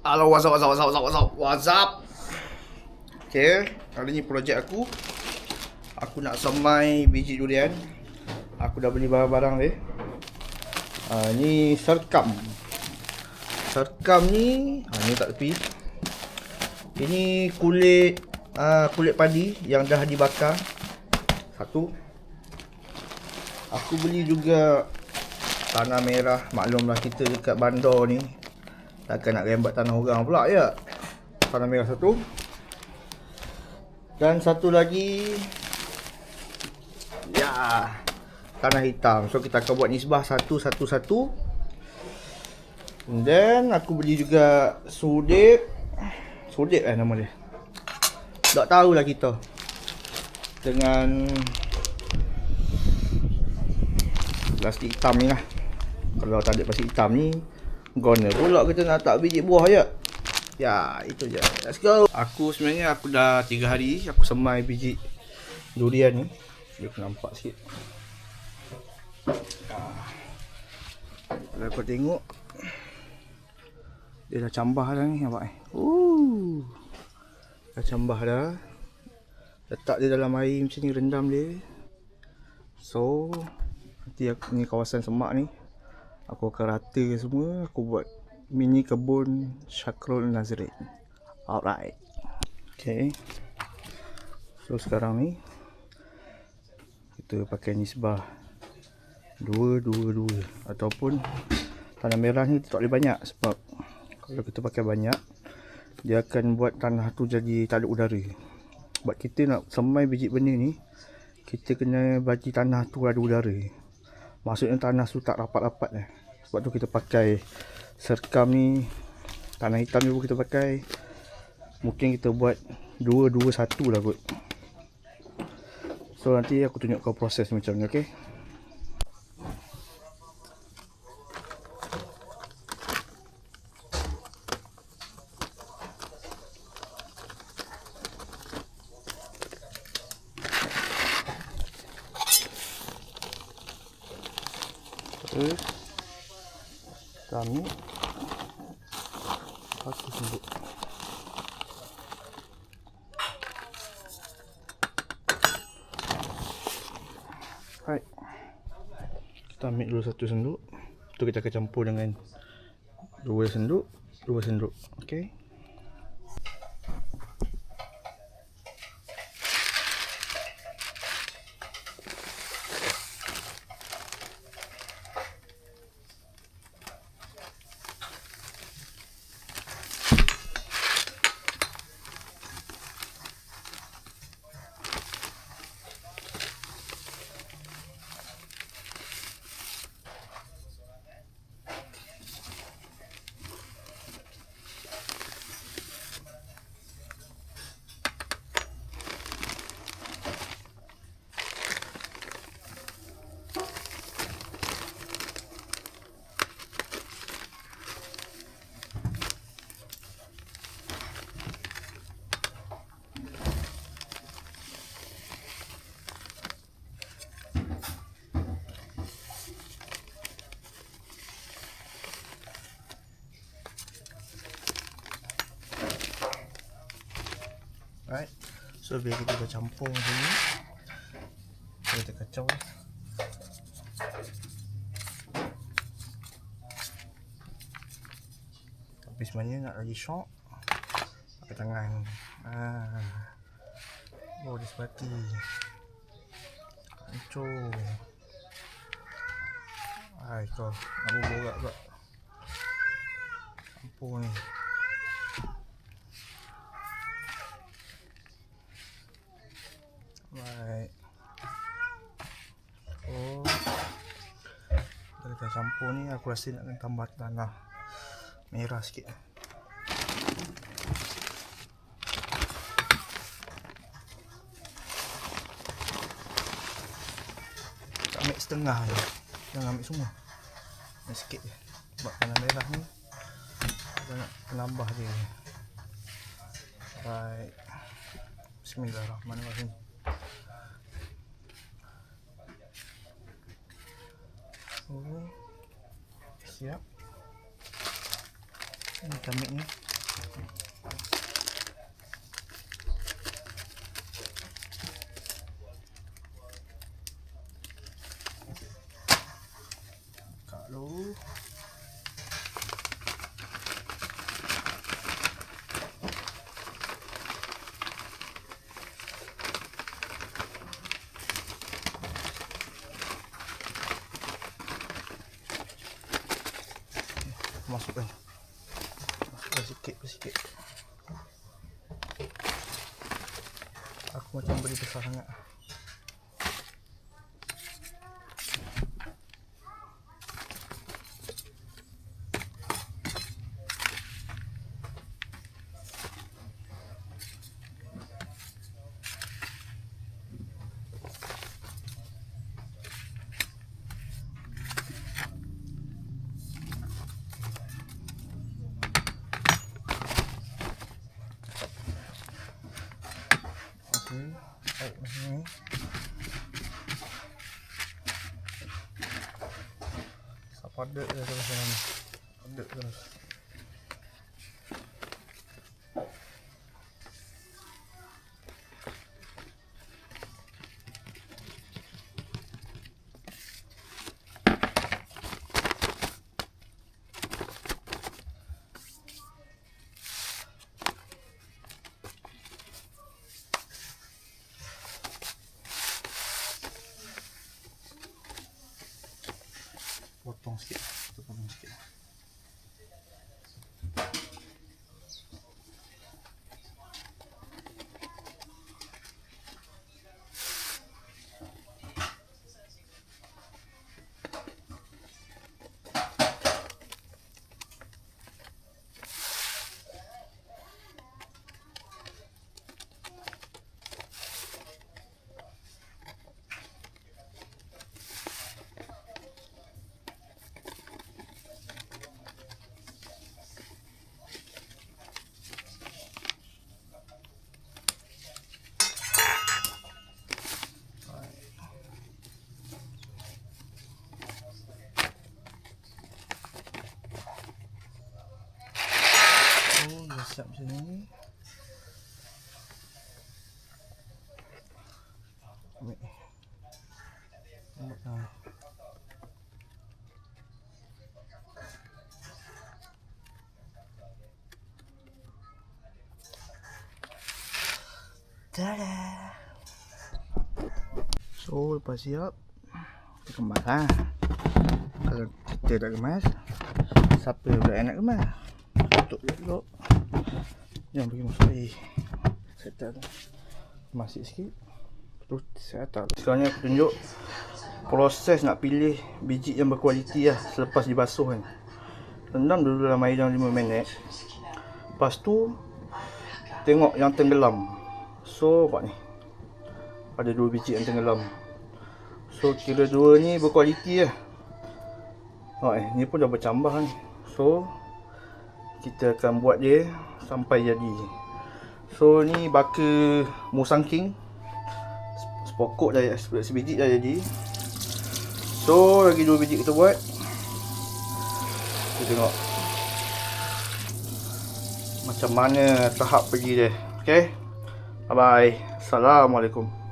Halo, what's up? Okay, kali ni projek aku. Aku nak semai biji durian. Aku dah beli barang-barang dia. Ni serkam. Serkam ni, ni tak tepi. Ini kulit padi yang dah dibakar. Satu. Aku beli juga tanah merah. Maklumlah kita dekat bandar ni, takkan nak rembat tanah orang pula ya. Tanah merah satu. Dan satu lagi, ya, tanah hitam. So kita akan buat nisbah satu. Dan aku beli juga sudip nama dia. Tak tahulah kita. Dengan plastik hitam ni lah. Kalau tak ada plastik hitam ni, gona pula kita nak tak biji buah je. Ya, itu je. Let's go. Aku sebenarnya dah 3 hari aku semai biji durian ni. Dia aku nampak sikit. Kalau kau tengok, dia dah cambah dah ni, nampak dah cambah dah. Letak dia dalam air macam ni, rendam dia. So nanti aku ni kawasan semak ni, aku akan rata semua. Aku buat mini kebun Syakrul Nazrin. Alright. Okay. So sekarang ni kita pakai nisbah 2-2-2. Ataupun tanah merah ni tak boleh banyak. Sebab kalau kita pakai banyak, dia akan buat tanah tu jadi tak ada udara. Sebab kita nak semai biji benih ni, kita kena bagi tanah tu ada udara. Maksudnya tanah tu tak rapat-rapat lah. Sebab tu kita pakai serkam ni. Tanah hitam ni pun kita pakai. Mungkin kita buat 2-2-1 lah kot. So nanti aku tunjuk kau proses macam ni, okay? Terus kita ambil satu senduk. Right. Kita ambil dulu satu senduk. Tu kita akan campur dengan 2 senduk. Okay. Alright. So biar kita dah campur macam ni, kita kacau. Tapi sebenarnya nak lagi syok, pakai tangan. Oh, dia sepati hancur. Kau nak borak pula campur ni. Right. Oh, kita campur ni, aku rasa nak tambah tanah merah sikit. Ambil setengah je, jangan ambil semua. Ambil sikit je. Sebab tanah merah ni kita nak menambah dia. Right. Bismillahirrahmanirrahim. Oh, siap. Ini tamik ni. Kalau masukkan sikit. Aku macam beli besar sangat. Baik macam ni. Padat dia terus ni. Padat terus. Potong sikit. Siap macam ni. Ambil. Tada. So lepas siap, kita kemas lah. Kalau kita tak kemas, siapa yang nak kemas? Tutup dulu. Jangan bagi masuk air. Settle. Masih sikit. Terus settle. Sekarang ni aku tunjuk proses nak pilih biji yang berkualiti lah selepas dibasuh kan. Rendam dulu dalam air dalam 5 minit. Lepas tu tengok yang tenggelam. So buat ni. Ada 2 biji yang tenggelam. So kira 2 ni berkualiti lah. Ni pun dah bercambah ni. So kita akan buat dia sampai jadi. So ni baka Musang King. Sepokok dah, sebiji dah jadi. So lagi 2 biji kita buat. Kita tengok macam mana tahap pergi dia. Okay, bye bye. Assalamualaikum.